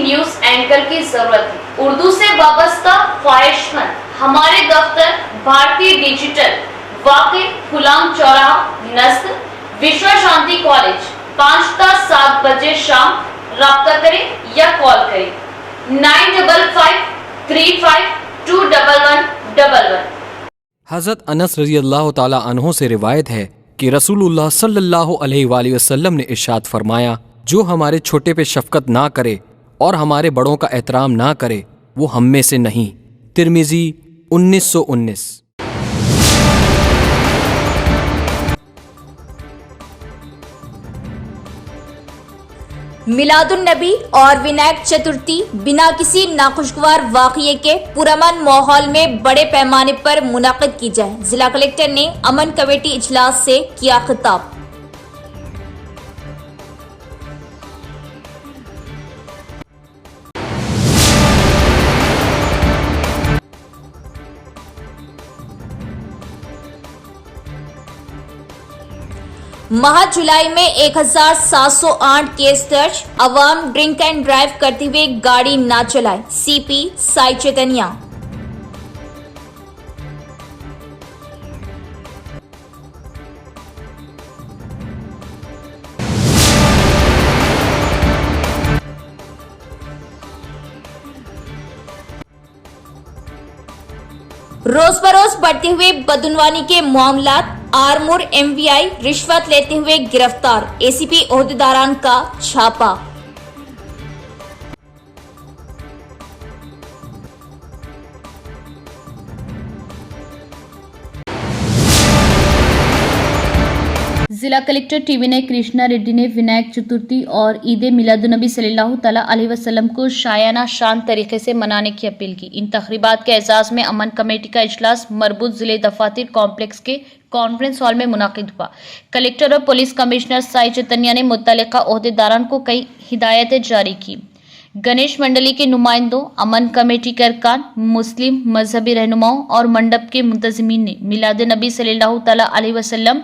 News anchor کی ضرورت ہے۔ اردو سے وابستہ خواہش مند ہمارے دفتر بھارتی ڈیجیٹل واقع غلام چوراہا نزد وشوا شانتی کالج 5 تا 7 بجے شام رابطہ کریں یا کال کریں 9553521111۔ حضرت انس رضی اللہ تعالیٰ عنہ سے روایت ہے کہ رسول اللہ صلی اللہ علیہ وآلہ وسلم نے ارشاد فرمایا، جو ہمارے چھوٹے پہ شفقت نہ کرے اور ہمارے بڑوں کا احترام نہ کرے وہ ہم میں سے نہیں۔ ترمذی 1919۔ میلاد النبی اور ونائک چترتھی بنا کسی ناخوشگوار واقعے کے پرامن ماحول میں بڑے پیمانے پر منعقد کی جائے، ضلع کلکٹر نے امن کمیٹی اجلاس سے کیا خطاب۔ ماہ جولائی میں 1708 کیس درج، عوام ڈرنک اینڈ ڈرائیو کرتے ہوئے گاڑی نہ چلائے، سی پی سائی چیتنیا۔ روز بروز بڑھتے ہوئے بدعنوانی کے معاملات، آرمور ایم وی آئی رشوت لیتے ہوئے گرفتار، اے سی پی عہدیداران کا چھاپا۔ ضلع collector T V Krishna ready نے ونائک چترتھی اور عید میلاد النبی صلی اللہ تعالیٰ علیہ وسلم کو شایانہ شان طریقے سے منانے کی اپیل کی۔ ان تقریبات کے اعزاز میں امن کمیٹی کا اجلاس مربوط ضلع دفاتر کمپلیکس کے کانفرنس ہال میں منعقد ہوا۔ کلکٹر اور پولیس کمشنر سائی چیتنیا نے متعلقہ عہدیداران کو کئی ہدایتیں جاری کی۔ گنیش منڈلی کے نمائندوں، امن کمیٹی کے ارکان، مسلم مذہبی رہنماؤں اور منڈپ کے منتظمین نے میلاد نبی صلی اللہ تعالیٰ علیہ وسلم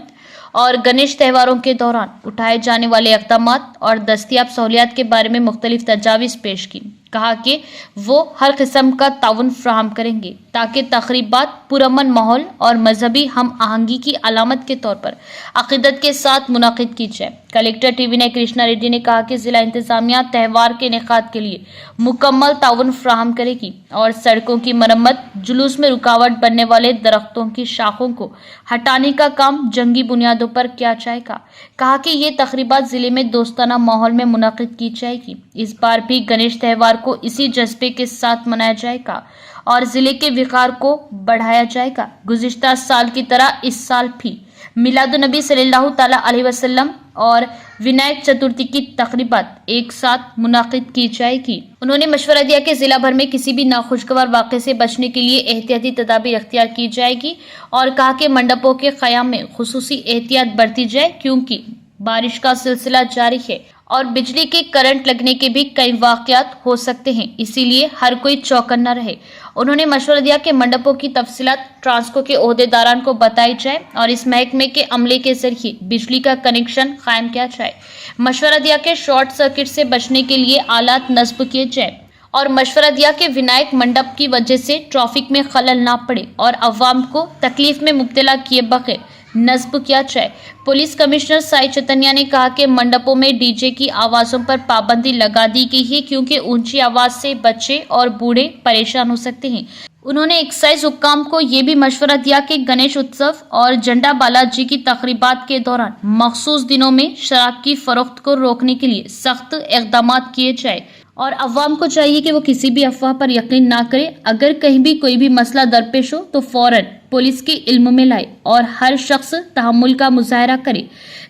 اور گنیش تہواروں کے دوران اٹھائے جانے والے اقدامات اور دستیاب سہولیات کے بارے میں مختلف تجاویز پیش کی۔ کہا کہ وہ ہر قسم کا تعاون فراہم کریں گے تاکہ تقریبات پرامن ماحول اور مذہبی ہم آہنگی کی علامت کے طور پر عقیدت کے ساتھ منعقد کی جائے۔ Collector T V Krishna ready نے کہا کہ ضلع انتظامیہ تہوار کے انعقاد کے لیے مکمل تعاون فراہم کرے گی اور سڑکوں کی مرمت، جلوس میں رکاوٹ بننے والے درختوں کی شاخوں کو ہٹانے کا کام جنگی بنیادوں پر کیا جائے گا۔ کہا کہ یہ تقریبات ضلع میں دوستانہ ماحول میں منعقد کی جائے گی۔ اس بار بھی گنیش تہوار کو اسی جذبے کے ساتھ منایا جائے گا اور ضلع کے وقار کو بڑھایا جائے گا۔ گزشتہ سال کی طرح اس سال بھی میلاد النبی صلی اللہ تعالیٰ علیہ وسلم اور ونائک چترتھی کی تقریبات ایک ساتھ منعقد کی جائے گی۔ انہوں نے مشورہ دیا کہ ضلع بھر میں کسی بھی ناخوشگوار واقعے سے بچنے کے لیے احتیاطی تدابیر اختیار کی جائے گی اور کہا کہ منڈپوں کے قیام میں خصوصی احتیاط برتی جائے کیونکہ بارش کا سلسلہ جاری ہے اور بجلی کے کرنٹ لگنے کے بھی کئی واقعات ہو سکتے ہیں، اسی لیے ہر کوئی چوکنا رہے۔ انہوں نے مشورہ دیا کہ منڈپوں کی تفصیلات ٹرانسکو کے عہدیداران کو بتائی جائے اور اس محکمے کے عملے کے ذریعے بجلی کا کنیکشن قائم کیا جائے۔ مشورہ دیا کہ شارٹ سرکٹ سے بچنے کے لیے آلات نصب کیے جائیں اور مشورہ دیا کہ ونائک منڈپ کی وجہ سے ٹریفک میں خلل نہ پڑے اور عوام کو تکلیف میں مبتلا کیے بغیر نصب کیا جائے۔ پولیس کمشنر سائی چیتنیا نے کہا کہ منڈپوں میں ڈی جے کی آوازوں پر پابندی لگا دی گئی ہے کیونکہ اونچی آواز سے بچے اور بوڑھے پریشان ہو سکتے ہیں۔ انہوں نے ایکسائز حکام کو یہ بھی مشورہ دیا کہ گنیش اتسو اور جھنڈا بالاجی کی تقریبات کے دوران مخصوص دنوں میں شراب کی فروخت کو روکنے کے لیے سخت اقدامات کیے جائے اور عوام کو چاہیے کہ وہ کسی بھی افواہ پر یقین نہ کرے۔ اگر کہیں بھی کوئی بھی مسئلہ درپیش ہو تو فوراً پولیس کے علم میں لائے اور ہر شخص تحمل کا مظاہرہ کرے۔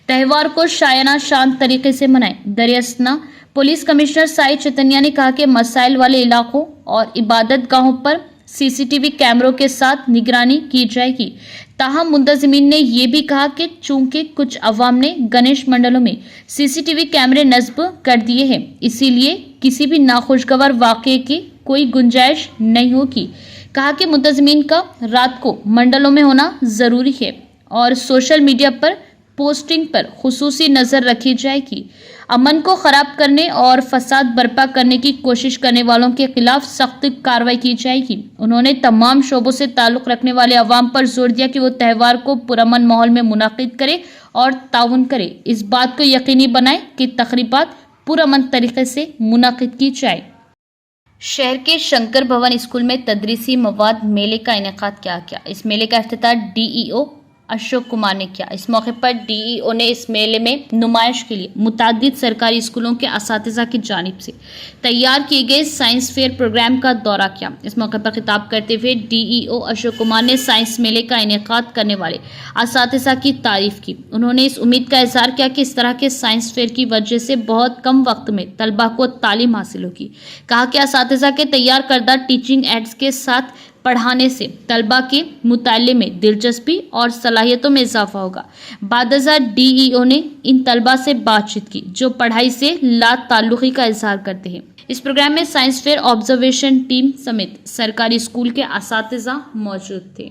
تہوار کو شایانہ شان طریقے سے منائے۔ دراصل پولیس کمشنر سائی چیتنیا نے کہا کہ مسائل والے علاقوں اور عبادت گاہوں پر سی سی ٹی وی کیمروں کے ساتھ نگرانی کی جائے گی۔ تاہم منتظمین نے یہ بھی کہا کہ چونکہ کچھ عوام نے گنیش منڈلوں میں سی سی ٹی وی کیمرے نصب کر دیے ہیں، اسی لیے کسی بھی ناخوشگوار واقعے کی کوئی گنجائش نہیں ہوگی۔ کہا کہ منتظمین کا رات کو منڈلوں میں ہونا ضروری ہے اور سوشل میڈیا پر पोस्टिंग पर खुसूसी नज़र रखी जाएगी। अमन को खराब करने और फसाद बर्पा करने की कोशिश करने वालों के खिलाफ सख्त कार्रवाई की जाएगी। उन्होंने तमाम शोबों से ताल्लुक़ रखने वाले अवाम पर जोर दिया कि वो त्यौहार को पुरअमन माहौल में मुनाकिद करे और ताउन करे। इस बात को यकीनी बनाएं कि तकरीबात पुरअमन तरीके से मुनाकिद की जाए। शहर के शंकर भवन स्कूल में तदरीसी मवाद मेले का इनेकाद किया गया। इस मेले का इफ्तिताह डीईओ अशोक कुमार ने किया। इस मौके पर डीईओ ने इस मेले में नुमाइश के लिए मुतादिद सरकारी स्कूलों के असातिज़ा की जानिब से तैयार किए गए साइंस फेयर प्रोग्राम का दौरा किया। इस मौके पर खिताब करते हुए डीईओ अशोक कुमार ने साइंस मेले का इनेकाद करने वाले असातिज़ा की तारीफ की। उन्होंने इस उम्मीद का इज़हार किया कि इस तरह के साइंस फेयर की वजह से बहुत कम वक्त में तलबा को तालीम हासिल होगी। कहा कि असातिज़ा के तैयार करदा टीचिंग एड्स के साथ पढ़ाने से तलबा के मुताले में दिलचस्पी और सलाहियतों में इजाफा होगा। बादज़ा डीईओ ने इन तलबा से बातचीत की जो पढ़ाई से ला ताल्लुक़ी का इजहार करते हैं। इस प्रोग्राम में साइंस फेयर ऑब्जर्वेशन टीम समेत सरकारी स्कूल के असातिज़ा मौजूद थे।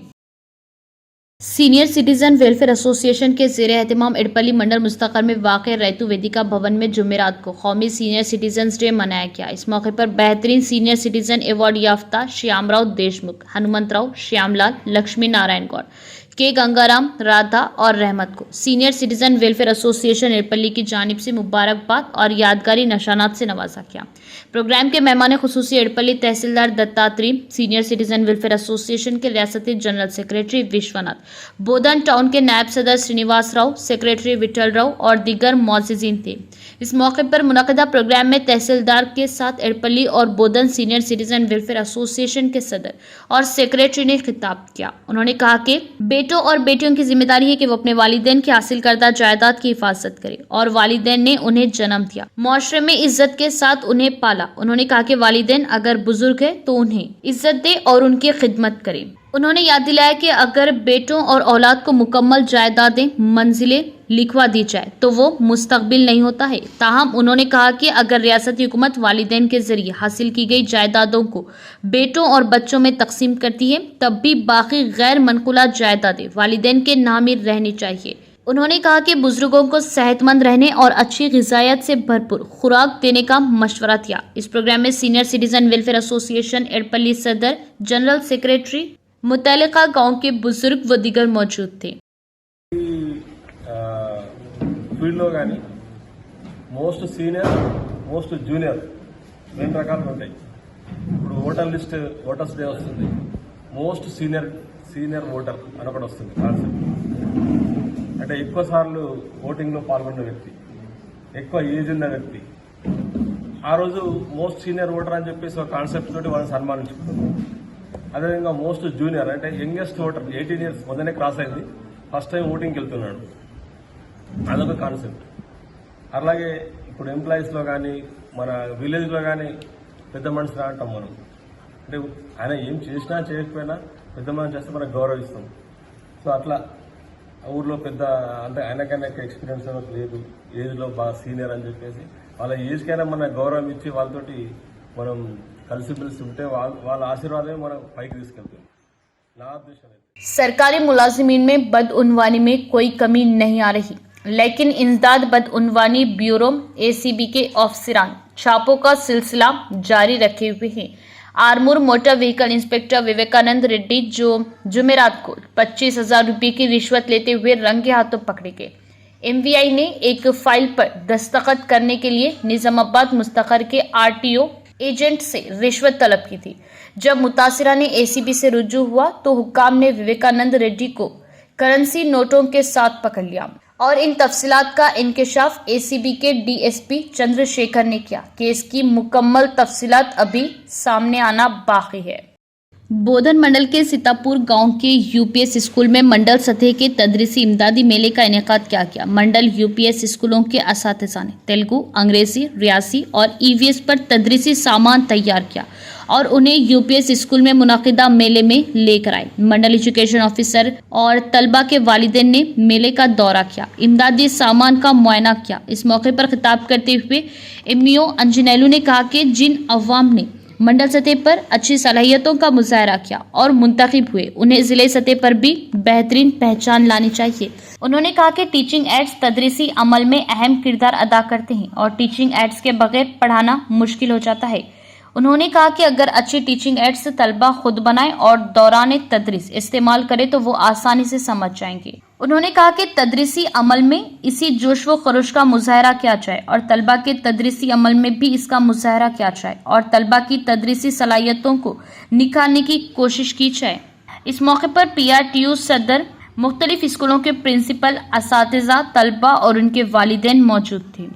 सीनियर सिटीजन वेलफेयर एसोसिएशन के ज़ेर एहतमाम इडपल्ली मंडल मुस्तक़र में वाक़ रैतु वेदिका भवन में जुमेरात को कौमी सीनियर सिटीजन्स डे मनाया गया। इस मौके पर बेहतरीन सीनियर सिटीजन अवार्ड याफ्ता श्यामराव देशमुख, हनुमंतराव, श्यामलाल, लक्ष्मी नारायण गौड़, के गंगाराम, राधा और रहमत को सीनियर सिटीजन वेलफेयर एसोसिएशन इडपल्ली की जानिब से मुबारकबाद और यादगारी निशानात से नवाजा गया। प्रोग्राम के मेहमान खुसूसी Edpally tahsildar Dattatreya, senior citizen welfare association के रियासती general secretary Vishwanath, Bodhan town के नायब सदर श्रीनिवास राव, सेक्रेटरी विठल राव और दीगर मौजूदीन थे। इस मौके पर मुनक़दा प्रोग्राम में तहसीलदार के साथ इडपल्ली और बोधन सीनियर सिटीजन वेलफेयर एसोसिएशन के सदर और सेक्रेटरी ने खिताब किया। उन्होंने कहा कि बेटों और बेटियों की जिम्मेदारी है कि वो अपने वालिदैन की हासिल करदा जायदाद की हिफाजत करें और वालिदैन ने उन्हें जन्म दिया, मुआशरे में इज्जत के साथ उन्हें पाला। उन्होंने कहा कि वालिदैन अगर बुजुर्ग है तो उन्हें इज्जत दे और उनकी खिदमत करें। उन्होंने याद दिलाया कि अगर बेटों और औलाद को मुकम्मल जायदादें, मंजिलें लिखवा दी जाए तो वो मुस्तकबिल नहीं होता है। ताहम उन्होंने कहा कि अगर रियासती हुकूमत वालिदैन के जरिए हासिल की गई जायदादों को बेटों और बच्चों में तकसीम करती है तब भी बाकी गैर मनकुला जायदादें वालिदैन के नाम ही रहनी चाहिए। उन्होंने कहा कि बुजुर्गों को सेहतमंद रहने और अच्छी ग़िज़ायत से भरपूर खुराक देने का मशवरा दिया। इस प्रोग्राम में सीनियर सिटीजन वेलफेयर एसोसिएशन इडपल्ली सदर, जनरल सेक्रेटरी, मुतल्लिका गांव के बुजुर्ग व दीगर मौजूद थे। ఫీల్డ్లో కానీ మోస్ట్ సీనియర్, మోస్ట్ జూనియర్ రెండు రకాలు ఉంటాయి. ఇప్పుడు ఓటర్స్ డే వస్తుంది, మోస్ట్ సీనియర్ ఓటర్ అని ఒకటి వస్తుంది కాన్సెప్ట్. అంటే ఎక్కువ సార్లు ఓటింగ్లో పాల్గొన్న వ్యక్తి, ఎక్కువ ఏజ్ ఉన్న వ్యక్తి. ఆ రోజు మోస్ట్ సీనియర్ ఓటర్ అని చెప్పేసి ఒక కాన్సెప్ట్ తోటి వాళ్ళని సన్మానించుకుంటున్నాం. అదేవిధంగా మోస్ట్ జూనియర్ అంటే యంగెస్ట్ ఓటర్, 18 years మొదనే క్రాస్ అయింది, ఫస్ట్ టైం ఓటింగ్కి వెళ్తున్నాడు, అదొక కాన్సెప్ట్. అలాగే ఇప్పుడు ఎంప్లాయీస్లో కానీ మన విలేజ్లో కానీ పెద్ద మనిషి అంటాం మనం. అంటే ఆయన ఏం చేసినా చేయకపోయినా పెద్ద మనిషి చేస్తే మనకు గౌరవిస్తాం. సో అట్లా ఊర్లో పెద్ద అంటే ఆయనకైనా ఎక్స్పీరియన్స్ అనేది లేదు, ఏజ్లో బాగా సీనియర్ అని చెప్పేసి వాళ్ళ ఏజ్కైనా మన గౌరవం ఇచ్చి వాళ్ళతోటి మనం కలిసిమెలిసి ఉంటే వాళ్ళ ఆశీర్వాదమే మనం పైకి తీసుకెళ్తుంది. నా ఉద్దేశం सरकारी मुलाजिमीन में बदउनवानी में कोई कमी नहीं आ रही, लेकिन इंसदाद बदउनवानी ब्यूरो ACB के अफसरान छापों का सिलसिला जारी रखे हुए हैं। Armoor motor vehicle inspector Vivekananda Reddy जो जुमेरात को 25,000 रुपये की रिश्वत लेते हुए रंगे हाथों पकड़े गए। MVI ने एक फाइल पर दस्तखत करने के लिए निजामाबाद मुस्तक़र के RTO एजेंट से रिश्वत तलब की थी। जब मुतासिरा ने ACB से रुजू हुआ तो हुक्काम ने विवेकानंद रेड्डी को करेंसी नोटों के साथ पकड़ लिया और इन तफसीलात का इंकशाफ ACB के DSP चंद्रशेखर ने किया। केस की मुकम्मल तफसीलात अभी सामने आना बाकी है। बोधन मंडल के सीतापुर गांव के UPS स्कूल में मंडल सतह के तदरीसी इमदादी मेले का इनेकाद किया गया। मंडल UPS स्कूलों के असातिज़ा ने तेलुगु, अंग्रेजी, रियासी और EVS पर तदरीसी सामान तैयार किया और उन्हें UPS स्कूल में मुनाकिदा मेले में लेकर आए। मंडल एजुकेशन ऑफिसर और तलबा के वालिदैन ने मेले का दौरा किया, इमदादी सामान का मुआयना किया। इस मौके पर खिताब करते हुए MO अंजनेलू ने कहा कि जिन अवाम ने मंडल सतह पर अच्छी सलाहियतों का मुजाहरा किया और मुंतखब हुए, उन्हें जिले सतह पर भी बेहतरीन पहचान लानी चाहिए। उन्होंने कहा कि टीचिंग एड्स तदरीसी अमल में अहम किरदार अदा करते हैं और टीचिंग एड्स के बगैर पढ़ाना मुश्किल हो जाता है। उन्होंने कहा कि अगर अच्छी टीचिंग एड्स तलबा खुद बनाए और दौरान तदरीस इस्तेमाल करे तो वो आसानी से समझ जाएंगे। उन्होंने कहा कि तदरीसी अमल में इसी जोश व खरोश का मुजाहरा किया जाए और तलबा के तदरीसी अमल में भी इसका मुजाहरा किया जाए और तलबा की तदरीसी सलाहियतों को निखारने की कोशिश की जाए। इस मौके पर PRTU सदर, मुख्तलिफ स्कूलों के प्रिंसिपल, असातिज़ा, तलबा और उनके वालिदैन मौजूद थे।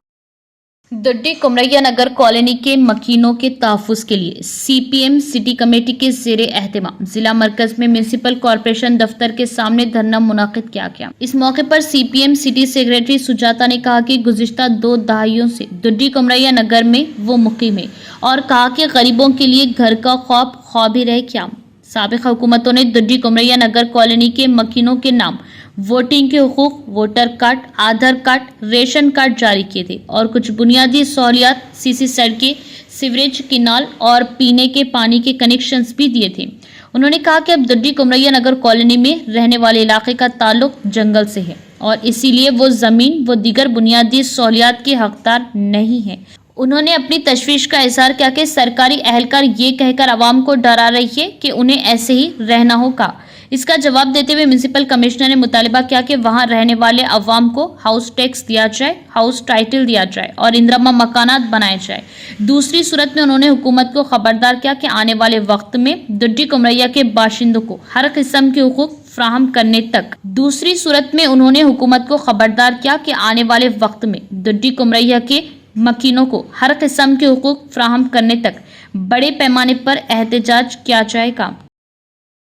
दुड्डी कुमरैया नगर कॉलोनी के मकीनों के तहफ़्फ़ुज़ के लिए CPM सिटी कमेटी के ज़ेरे एहतमाम जिला मरकज में म्यूनसिपल कॉरपोरेशन दफ्तर के सामने धरना मुनाकिद किया गया। इस मौके पर CPM सिटी सेक्रेटरी सुजाता ने कहा कि गुज़िश्ता 2 दहाइयों से दुड्डी कुमरैया नगर में वो मुकीम है और कहा कि गरीबों के लिए घर का ख्वाब ही रह क्या। साबिक़ हुकूमतों ने दुड्डी कुमरैया नगर कॉलोनी के मकीनों के नाम वोटिंग के हुकूक, वोटर कार्ड, आधार कार्ड, रेशन कार्ड जारी किए थे और कुछ बुनियादी सहूलियात, CC सड़कें, सीवरेज, किनाल और पीने के पानी के कनेक्शंस भी दिए थे। उन्होंने कहा कि अब दुड्डी कुमरैया नगर कॉलोनी में रहने वाले इलाके का ताल्लुक जंगल से है और इसीलिए वो ज़मीन व दीगर बुनियादी सहूलियात के हकदार नहीं है। उन्होंने अपनी तशवीश का इजहार किया कि सरकारी एहलकार ये कहकर आवाम को डरा रही है कि उन्हें ऐसे ही रहना होगा। इसका जवाब देते हुए म्यूनसिपल कमिश्नर ने मुतालिबा किया कि वहां रहने वाले अवाम को हाउस टैक्स दिया जाए, हाउस टाइटल दिया जाए और इंदिरमा मकानात बनाए जाए। दूसरी सूरत में उन्होंने हुकूमत को खबरदार किया कि आने वाले वक्त में दुड्डी कुमरैया के बाशिंदों को हर किस्म के हुकूक फ्राहम करने तक दूसरी सूरत में उन्होंने हुकूमत को खबरदार किया कि आने वाले वक्त में दुड्डी कुमरैया के मकीनों को हर किस्म के हुकूक फ्राहम करने तक बड़े पैमाने पर एहतजाज किया जाएगा।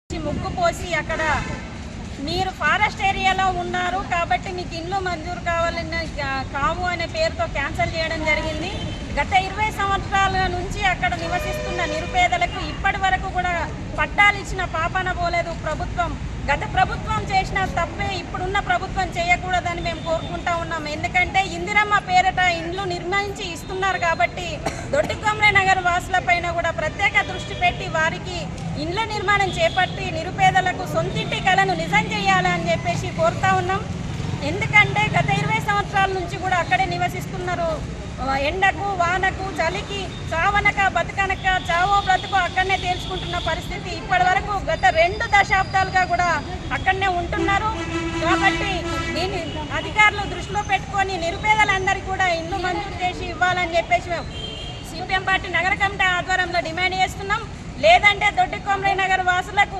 ముగ్గు పోసి అక్కడ మీరు ఫారెస్ట్ ఏరియాలో ఉన్నారు కాబట్టి మీకు ఇల్లు మంజూరు కావు అనే పేరుతో క్యాన్సిల్ చేయడం జరిగింది. గత 20 సంవత్సరాల నుంచి అక్కడ నివసిస్తున్న నిరుపేదలకు ఇప్పటి వరకు కూడా పట్టాలు ఇచ్చిన పాపాన పోలేదు ప్రభుత్వం. గత ప్రభుత్వం చేసిన తప్పే ఇప్పుడున్న ప్రభుత్వం చేయకూడదని మేము కోరుకుంటా ఉన్నాం. ఎందుకంటే ఇందిరమ్మ పేరిట ఇండ్లు నిర్మించి ఇస్తున్నారు కాబట్టి దొడ్డి కుమరయ్య నగర్ వాసులపైన కూడా ప్రత్యేక దృష్టి పెట్టి వారికి ఇండ్ల నిర్మాణం చేపట్టి నిరుపేదలకు సొంతింటి కలను నిజం చేయాలని చెప్పేసి కోరుతా ఉన్నాం. ఎందుకంటే గత 20 సంవత్సరాల నుంచి కూడా అక్కడే నివసిస్తున్నారు. ఎండకు, వానకు, చలికి చావనక బతకనక చావో బ్రతుకు అక్కడనే తేల్చుకుంటున్న పరిస్థితి ఇప్పటి వరకు గత 2 దశాబ్దాలుగా కూడా అక్కడనే ఉంటున్నారు. కాబట్టి దీన్ని అధికారులు దృష్టిలో పెట్టుకొని నిరుపేదలందరికీ కూడా ఇల్లు మంజూరు చేసి ఇవ్వాలని చెప్పేసి CPM పార్టీ నగర కమిటీ ఆధ్వర్యంలో డిమాండ్ చేస్తున్నాం. లేదంటే దొడ్డి కుమరయ్య నగర్ వాసులకు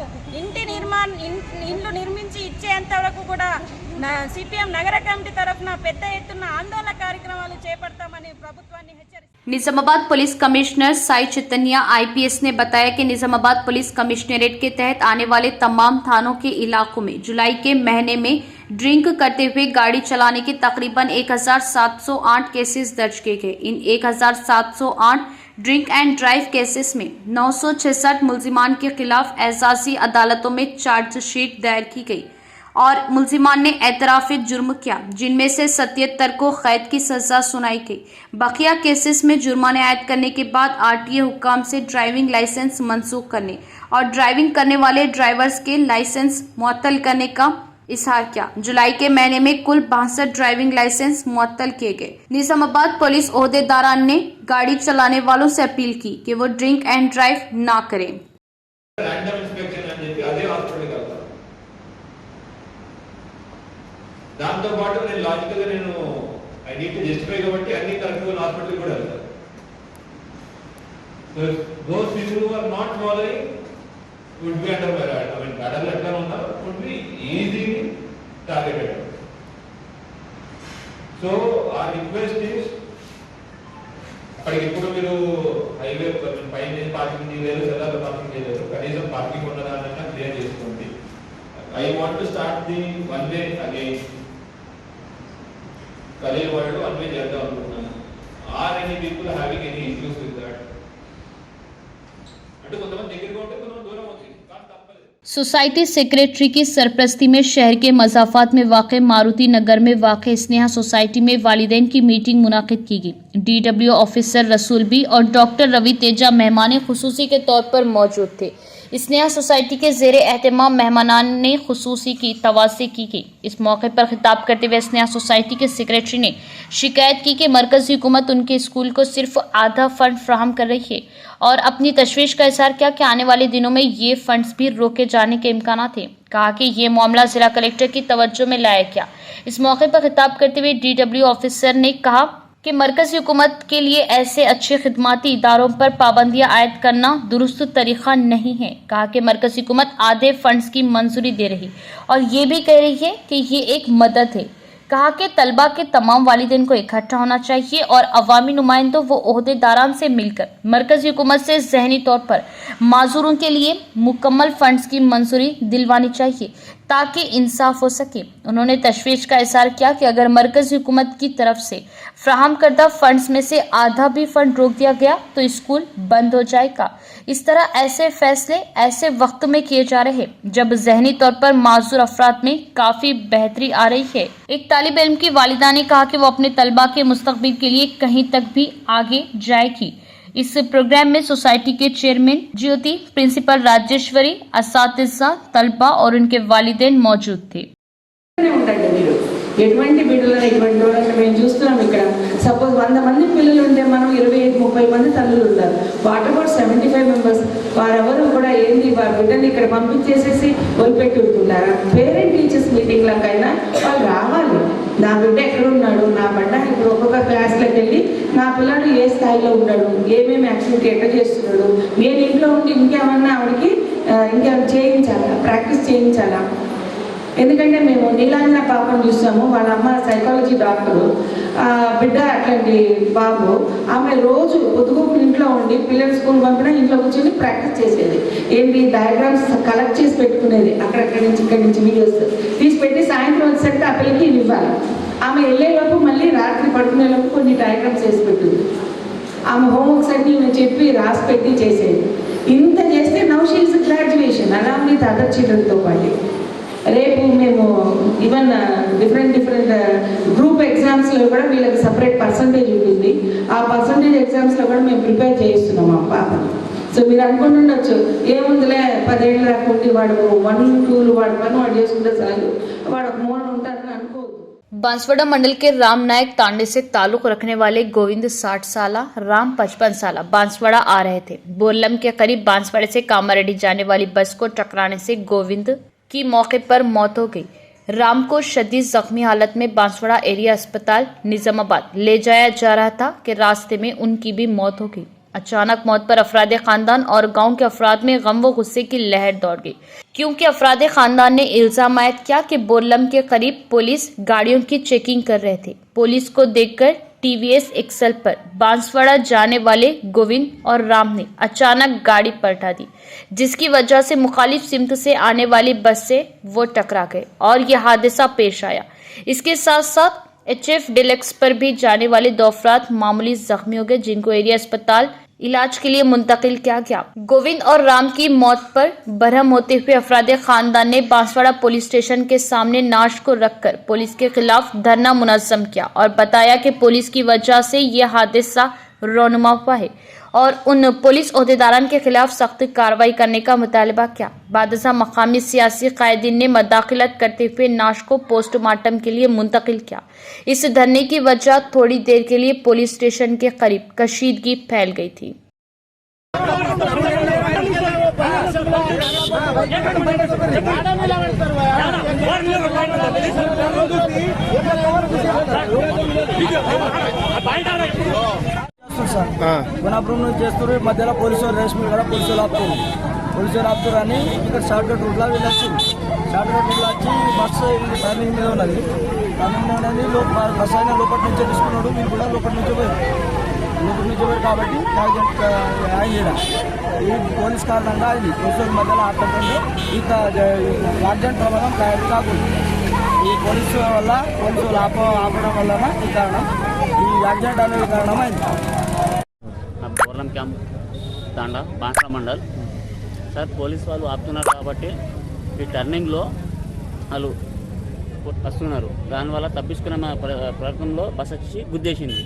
ఇండ్లు నిర్మించి ఇచ్చేంత వరకు కూడా CPM నగర కమిటీ తరఫున పెద్ద ఎత్తున ఆందోళన కార్యక్రమాలు చేపడతామని ప్రభుత్వాన్ని హెచ్చరిస్తున్నాం. Nizamabad police commissioner Sai Chaitanya IPS ने बताया कि निजामाबाद पुलिस कमिश्नरेट के तहत आने वाले तमाम थानों के इलाकों में जुलाई के महीने में ड्रिंक करते हुए गाड़ी चलाने के तकरीबन 1708 केसेस दर्ज किए गए। इन 1708 ड्रिंक एंड ड्राइव केसेस में 966 मुलजिमान के खिलाफ एजाजी अदालतों में चार्जशीट दायर की गई और मुलजिमान ने एतराफ़ जुर्म किया, जिनमें से 77 को कैद की सज़ा सुनाई गई। बकिया केसेस में जुर्माने आयद करने के बाद RTA हुक्काम से ड्राइविंग लाइसेंस मनसूख करने और ड्राइविंग करने वाले ड्राइवर्स के लाइसेंस मुअत्तल करने का इजहार किया। जुलाई के महीने में कुल 62 ड्राइविंग लाइसेंस मुअत्तल किए गए। निजामाबाद पुलिस ओहदेदारान ने गाड़ी चलाने वालों से अपील की कि वो ड्रिंक एंड ड्राइव ना करें। దాంతో పాటు నేను లాజికల్గా ఐ నీడ్ టు జస్టిఫై కాబట్టి అన్ని కరెక్ట్గా హాస్పిటల్ కూడా వెళ్తాను. Those people who are not following would be under my I mean బ్యాడర్లు ఎట్లా ఉన్నా would be easily targeted. So ఆ రిక్వెస్ట్ ఈస్ అక్కడికి ఇప్పుడు మీరు హైవే పైన పార్కింగ్ చేయలేదు, సెదార్లో పార్కింగ్ చేయలేదు, కనీసం పార్కింగ్ ఉన్నదానన్నా క్లియర్ చేసుకోండి. I want to start the one way again. Kalil world one way చేద్దాం అనుకుంటున్నాను. Are any people having any issues with that? అంటే కొంతమంది దగ్గరగా ఉంటే కొంతమంది దూరం అవుతుంది. सोसाइटी सेक्रेटरी की सरपरस्ती में शहर के मज़ाफ़ात में वाक़ मारुति नगर में वाक़ स्नेहा सोसाइटी में वालिदैन की मीटिंग मुनाकिद की गई। DWO ऑफिसर रसूल बी और डॉक्टर रवि तेजा मेहमान खुसूसी के तौर पर मौजूद थे। स्नेहा सोसाइटी के ज़ेरे एहतमाम मेहमानान ने खुसूसी की तवासी की गई। इस मौके पर खिताब करते हुए स्नेहा सोसाइटी के सेक्रेटरी ने शिकायत की कि मरकज़ी हुकूमत उनके स्कूल को सिर्फ आधा फंड फ्राहम कर रही है और अपनी तशवीश का इज़हार किया कि आने वाले दिनों में ये फंड्स भी रोके जाने के इम्कान थे। कहा कि ये मामला ज़िला कलेक्टर की तवज्जो में लाया गया। इस मौके पर खिताब करते हुए DWO ऑफिसर ने कहा कि मरकज़ी हुकूमत के लिए ऐसे अच्छे खिदमाती इदारों पर पाबंदियां आयद करना दुरुस्त तरीक़ा नहीं है। कहा कि मरकज़ी हुकूमत आधे फंड्स की मंजूरी दे रही और ये भी कह रही है कि ये एक मदद है। कहा कि तलबा के तमाम वालिदैन को इकट्ठा होना चाहिए और अवामी नुमाइंदों व ओहदेदारान से मिलकर मरकज़ी हुकूमत से ज़हनी तौर पर माजूरों के लिए मुकम्मल फंड्स की मंजूरी दिलवानी चाहिए ताकि इंसाफ हो सके। उन्होंने तशवीश का इज़हार किया कि अगर मरकज़ी हुकूमत की तरफ से फ्राहम करदा फंड्स में से आधा भी फंड रोक दिया गया तो स्कूल बंद हो जाएगा। इस तरह ऐसे फैसले ऐसे वक्त में किए जा रहे जब ज़हनी तौर पर माजूर अफराद में काफ़ी बेहतरी आ रही है। एक तालिब इल्म की वालिदा ने कहा कि वो अपने तलबा के मुस्तकबिल के लिए कहीं तक भी आगे जाएगी। इस प्रोग्राम में सोसाइटी के चेयरमैन ज्योति, प्रिंसिपल राजेश्वरी, असातिज़ा, तलबा और उनके वालिदैन मौजूद थे। ఎటువంటి బిడ్డలను ఎటువంటి వాళ్ళని మేము చూస్తున్నాం ఇక్కడ. సపోజ్ 100 మంది పిల్లలు ఉంటే మనం 25-30 మంది తల్లులు ఉంటారు. What about 75 members? వారెవరు కూడా ఏంది వారి బిడ్డని ఇక్కడ పంపించేసేసి వదిలిపెట్టి ఉంటున్నారా? పేరెంట్ టీచర్స్ మీటింగ్లకైనా వాళ్ళు రావాలి. నా బిడ్డ ఎక్కడ ఉన్నాడు, నా బిడ్డ ఇప్పుడు ఒక్కొక్క క్లాస్లోకి వెళ్ళి నా పిల్లడు ఏ స్థాయిలో ఉన్నాడు, ఏమేమి యాక్టివిటీ ఎక్కడ చేస్తున్నాడు, నేను ఇంట్లో ఉండి ఇంకేమన్నా ఆవిడకి ఇంకేమైనా చేయించాలా, ప్రాక్టీస్ చేయించాలా? ఎందుకంటే మేము నీలాంజన పాపను చూసాము, వాళ్ళ అమ్మ సైకాలజీ డాక్టరు, బిడ్డ అట్లాంటి బాబు. ఆమె రోజు పొద్దుగూకులు ఇంట్లో ఉండి పిల్లలు స్కూల్ పంపినా ఇంట్లో కూర్చొని ప్రాక్టీస్ చేసేది. ఏంటి డయాగ్రామ్స్ కలెక్ట్ చేసి పెట్టుకునేది. అక్కడక్కడి నుంచి ఇక్కడి నుంచి వీడియోస్ తీసి పెట్టి సాయంత్రం వచ్చేసరికి ఆ పిల్లకి ఇవ్వాలి. ఆమె వెళ్ళేలోపు మళ్ళీ రాత్రి పడుకునేలోపు కొన్ని డయాగ్రామ్స్ వేసి పెట్టింది. ఆమె హోంవర్క్స్ అన్నీ మేము చెప్పి రాసి పెట్టి చేసేది. ఇంత చేస్తే now she is graduation along with other చిల్డ్రన్తో పాటు. రేపు మేము ఈవెన్ డిఫరెంట్ గ్రూప్ ఎగ్జామ్స్లో కూడా వీళ్ళకి సపరేట్ పర్సంటేజ్ ఉంటుంది. ఆ పర్సంటేజ్ ఎగ్జామ్స్లో కూడా మేము ప్రిపేర్ చేయిస్తున్నాం ఆ పాపని. సో మీరు అనుకుంటుండొచ్చు ఏముందిలే 10 ఏళ్ళు రాకుండి వాడు 1, 2 వాడు పని వాడు చేసుకుంటే చాలు, వాడు ఒక మూల ఉంటారని అనుకోవద్దు. बांसवाड़ा मंडल के राम नायक तांडे से ताल्लुक रखने वाले गोविंद 60 साल, राम 55 साल बांसवाड़ा आ रहे थे। बोरलम के करीब बांसवाड़े से कामारेड्डी जाने वाली बस को टकराने से गोविंद की मौके पर मौत हो गई। राम को शदीद जख्मी हालत में बांसवाड़ा एरिया अस्पताल निजामाबाद ले जाया जा रहा था कि रास्ते में उनकी भी मौत हो गई। अचानक मौत पर अफराद खानदान और गांव के अफराद में गम व गुस्से की लहर दौड़ गई, क्योंकि अफराद खानदान ने इल्जाम आयद किया कि बोरलम के करीब पुलिस गाड़ियों की चेकिंग कर रहे थे। पुलिस को देखकर TVS एक्सल पर बांसवाड़ा जाने वाले गोविंद और राम ने अचानक गाड़ी पलटा दी, जिसकी वजह से मुखालिफ सिमत से आने वाली बस से वो टकरा गए और यह हादसा पेश आया। इसके साथ साथ HF डिलक्स पर भी जाने वाले 2 अफराद मामूली जख्मी हो गए, जिनको एरिया अस्पताल इलाज के लिए मुंतकिल किया गया। गोविंद और राम की मौत पर बरहम होते हुए अफराद खानदान ने बांसवाड़ा पुलिस स्टेशन के सामने नाश को रखकर पुलिस के खिलाफ धरना मुनज़्ज़म किया और बताया कि पुलिस की वजह से यह हादसा रोनुमा हुआ है और उन पुलिस ओहदेदारान के खिलाफ सख्त कार्रवाई करने का मुतालबा किया। बादशाह मकामी सियासी कायदीन ने मदाखिलत करते हुए नाश को पोस्टमार्टम के लिए मुंतकिल किया। इस धरने की वजह थोड़ी देर के लिए पुलिस स्टेशन के करीब कशीदगी फैल गई थी। గుణాపురం నుంచి చేస్తారు, మధ్యలో పోలీసు రేష్మి కూడా పోలీసులు ఆపుతారు అని ఇక్కడ షార్ట్ కట్ రూట్లో వెళ్ళొచ్చు. షార్ట్ కట్ రూట్లో వచ్చి బస్సు టర్నింగ్ మీద ఉన్నది. బస్సు అయినా లోపల నుంచే తీసుకున్నాడు, మీరు కూడా లోపల నుంచే పోయారు కాబట్టి యాక్సిడెంట్ ఈ పోలీస్ కారణంగా ఇది పోలీసుల మధ్యలో ఆటంకంలో ఇక యాక్సిడెంట్ ప్రమాదం తయారు కాకూడదు. ఈ పోలీసు వల్ల పోలీసులు ఆపడం వలన ఈ కారణం ఈ యాక్సిడెంట్ అనేది కారణమైంది. बोरलम कैंप तांडा बांसवाड़ा मंडल सर पुलिस वालों आपुతున్నారు కాబట్టి ఈ టర్నింగ్లో వాళ్ళు వస్తున్నారు, దానివల్ల తప్పించుకునే ప్రయత్నంలో బస్ వచ్చి గుద్దేసింది.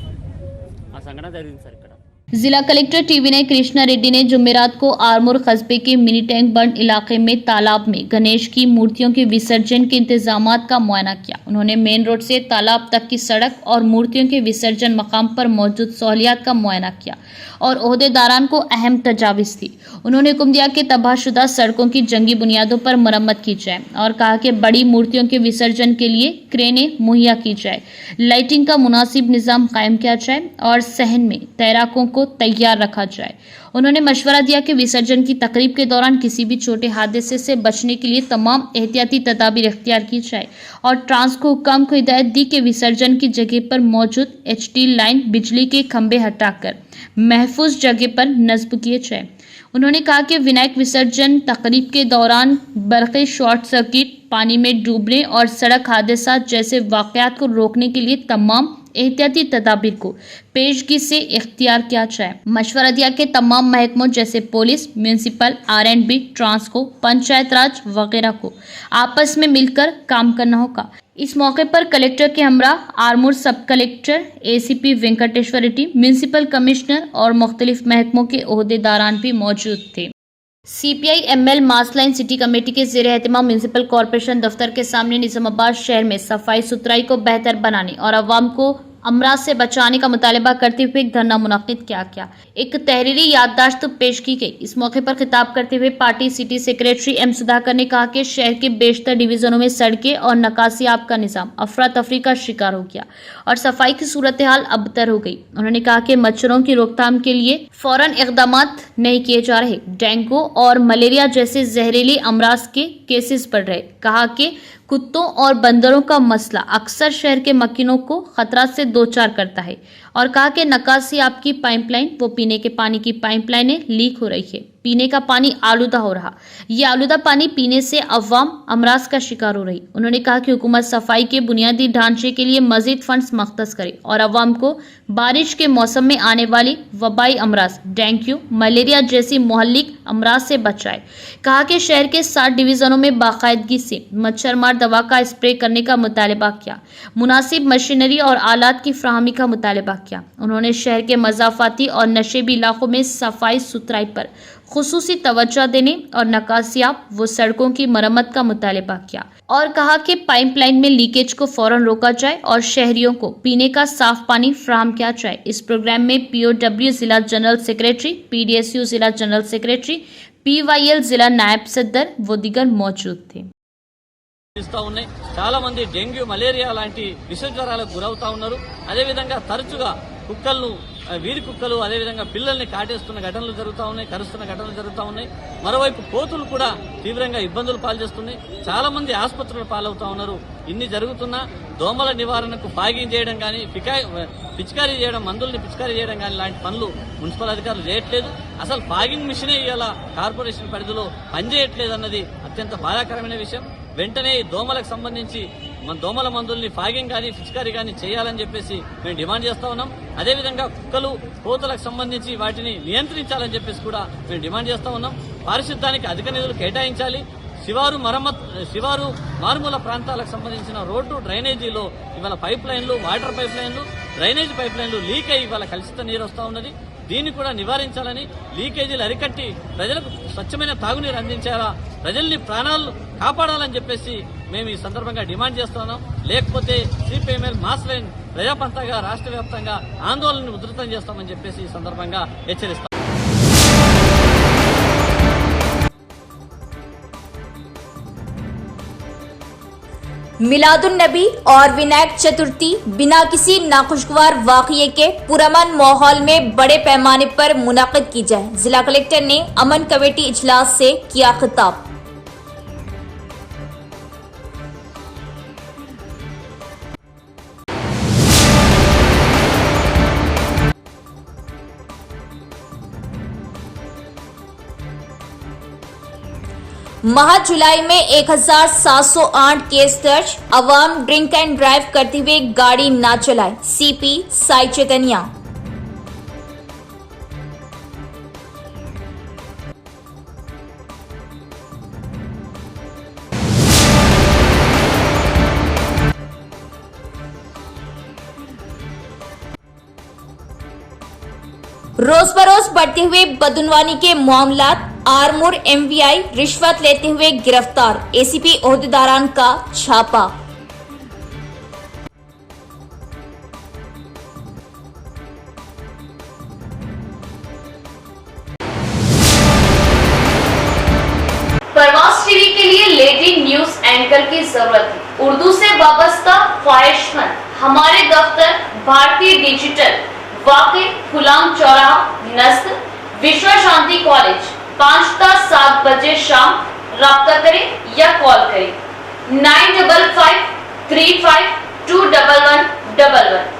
ఆ సంఘటన జరిగింది సార్ ఇక్కడ. जिला कलेक्टर टीवी ने कृष्णा रेड्डी ने जुमेरात को आरमूर कस्बे के मिनी टैंक बंड इलाके में तालाब में गणेश की मूर्तियों के विसर्जन के इंतजामात का मुआयना किया। उन्होंने मेन रोड से तालाब तक की सड़क और मूर्तियों के विसर्जन मकाम पर मौजूद सहूलियात का मुआयना किया और ओहदेदारान को अहम तजावीज़ दी। उन्होंने हुक्म दिया कि तबाहशुदा सड़कों की जंगी बुनियादों पर मरम्मत की जाए और कहा कि बड़ी मूर्तियों के विसर्जन के लिए क्रेनें मुहैया की जाए, लाइटिंग का मुनासिब निज़ाम कायम किया जाए और सहन में तैराकों को तैयार रखा जाए। उन्होंने मशवरा दिया कि विसर्जन की तकरीब के दौरान किसी भी छोटे हादसे से बचने के लिए तमाम एहतियाती तदाबीर इख्तियार की जाए और ट्रांस को हुक्म को हिदायत दी कि विसर्जन की जगह पर मौजूद HT लाइन बिजली के खंभे हटाकर महफूज जगह पर नस्ब किए जाए। उन्होंने कहा कि विनायक विसर्जन तकरीब के दौरान बरक़ी शॉर्ट सर्किट, पानी में डूबने और सड़क हादसा जैसे वाक़यात को रोकने के लिए तमाम एहतियाती तदाबीर को पेशगी से इख्तियार किया जाए। मशवरा दिया कि तमाम महकमों जैसे police, municipal, R&B, Transco, panchayat raj वगैरह को आपस में मिलकर काम करना होगा। इस मौके पर कलेक्टर के हमरा Armoor sub collector ACP Venkateshwar Reddy, municipal commissioner और मुख्तलिफ महकमों के ओहदेदारान भी मौजूद थे। CPI ML मासलाइन सिटी कमेटी के ज़ेर एहतमाम म्यूनसिपल कॉरपोरेशन दफ्तर के सामने निज़ामाबाद शहर में सफाई सुथराई को बेहतर बनाने और आवाम को अमराज से बचाने का मुतालबा करते हुए एक धरना मुनक्किद किया गया। एक तहरीरी याददाश्त पेश की गई। इस मौके पर खिताब करते हुए party city secretary M Sudhakar ने कहा कि शहर के बेशतर डिवीजनों में सड़कें और नकासियाब का निज़ाम अफरा तफरी का शिकार हो गया और सफाई की सूरत हाल अबतर हो गई। उन्होंने कहा कि मच्छरों की रोकथाम के लिए फौरन इक़दामात नहीं किए जा रहे, डेंगू और मलेरिया जैसे जहरीली अमराज के केसेस बढ़ रहे। कहा कि कुत्तों और बंदरों का मसला अक्सर शहर के मकीनों को खतरा से दो चार करता है और कहा कि नकासी आपकी पाइपलाइन वो पीने के पानी की पाइपलाइनें लीक हो रही है, पीने का पानी आलूदा हो रहा, ये आलूदा पानी पीने से अवाम अमराज का शिकार हो रही। उन्होंने कहा कि हुकूमत सफाई के बुनियादी ढांचे के लिए मजीद फंड्स मख्तस करे और अवाम को बारिश के मौसम में आने वाली वबाई अमराज, डेंगू, मलेरिया जैसी मोहल्लिक अमराज से बचाए। कहा कि शहर के 7 डिवीजनों में बाकायदगी से मच्छर मार दवा का स्प्रे करने का मुतालबा किया, मुनासिब मशीनरी और आलात की फराहमी का मुतालबा किया। उन्होंने शहर के मज़ाफ़ाती और नशेबी इलाकों में सफाई सुथराई पर खुसूसी तवज्जो देने और नकासियाब व सड़कों की मरम्मत का मुतालबा किया और कहा कि पाइपलाइन में लीकेज को फौरन रोका जाए और शहरियों को पीने का साफ पानी फराहम किया जाए। इस प्रोग्राम में POW जिला जनरल सेक्रेटरी, PDSU जिला जनरल सेक्रेटरी, PYL जिला नायब सदर व दीगर मौजूद थे। చాలా మంది డెంగ్యూ, మలేరియా లాంటి విష జ్వరాలకు గురవుతా ఉన్నారు. అదేవిధంగా తరచుగా కుక్కలను, వీధి కుక్కలు అదేవిధంగా పిల్లల్ని కాటేస్తున్న ఘటనలు జరుగుతూ ఉన్నాయి, కరుస్తున్న ఘటనలు జరుగుతూ ఉన్నాయి. మరోవైపు కోతులు కూడా తీవ్రంగా ఇబ్బందులు పాల్చేస్తున్నాయి. చాలా మంది ఆసుపత్రుల పాలవుతా ఉన్నారు. ఇన్ని జరుగుతున్నా దోమల నివారణకు ఫాగింగ్ చేయడం కానీ, పిచికారీ చేయడం, మందుల్ని పిచికారీ చేయడం కానీ లాంటి పనులు మున్సిపల్ అధికారులు చేయట్లేదు. అసలు ఫాగింగ్ మిషనే ఇవాళ కార్పొరేషన్ పరిధిలో పనిచేయట్లేదు అన్నది అత్యంత బాధాకరమైన విషయం. వెంటనే దోమలకు సంబంధించి మన దోమల మందుల్ని ఫాగింగ్ కానీ పిచికారీ కానీ చేయాలని చెప్పేసి మేము డిమాండ్ చేస్తా ఉన్నాం. అదేవిధంగా కుక్కలు, కోతలకు సంబంధించి వాటిని నియంత్రించాలని చెప్పేసి కూడా మేము డిమాండ్ చేస్తా ఉన్నాం. పారిశుద్ధ్యానికి అధిక నిధులు కేటాయించాలి. శివారు మారుమూల ప్రాంతాలకు సంబంధించిన రోడ్డు డ్రైనేజీలో ఇవాళ పైప్ లైన్లు, వాటర్ పైప్ లైన్లు, డ్రైనేజ్ పైప్ లైన్లు లీక్ అయ్యి ఇవాళ కలుషిత నీరు వస్తూ ఉన్నది. దీన్ని కూడా నివారించాలని, లీకేజీలు అరికట్టి ప్రజలకు స్వచ్ఛమైన తాగునీరు అందించాలా, ప్రజల్ని ప్రాణాలు కాపాడాలని చెప్పేసి మేము ఈ సందర్భంగా డిమాండ్ చేస్తున్నాం. లేకపోతే CPIML మాస్ లైన్ ప్రజాపంతగా రాష్ట్ర వ్యాప్తంగా ఆందోళనను ఉధృతం చేస్తామని చెప్పేసి ఈ సందర్భంగా హెచ్చరిస్తాం. मिलादुन नबी और विनायक चतुर्थी बिना किसी नाखुशगवार वाक़ये के पुरअमन माहौल में बड़े पैमाने पर मुनाकिद की जाए। जिला कलेक्टर ने अमन कमेटी इजलास से किया खिताब। माह जुलाई में 1708 केस दर्ज। अवाम ड्रिंक एंड ड्राइव करते हुए गाड़ी ना चलाए। CP साई चैतन्या। रोज बरोज बढ़ते हुए बदनवानी के मामलात, आरमूर एमवीआई रिश्वत लेते हुए गिरफ्तार, एसीपी ओहदेदारान का छापा। प्रवास टीवी के लिए लेडी न्यूज एंकर की जरूरत है। उर्दू से वाबस्ता ख्वाहिशमंद हमारे दफ्तर भारतीय डिजिटल वाक़े गुलाम चौराहा नस्ल विश्व शांति कॉलेज 5 ता 7 बजे शाम राब्ता करें या कॉल करें 9553521111।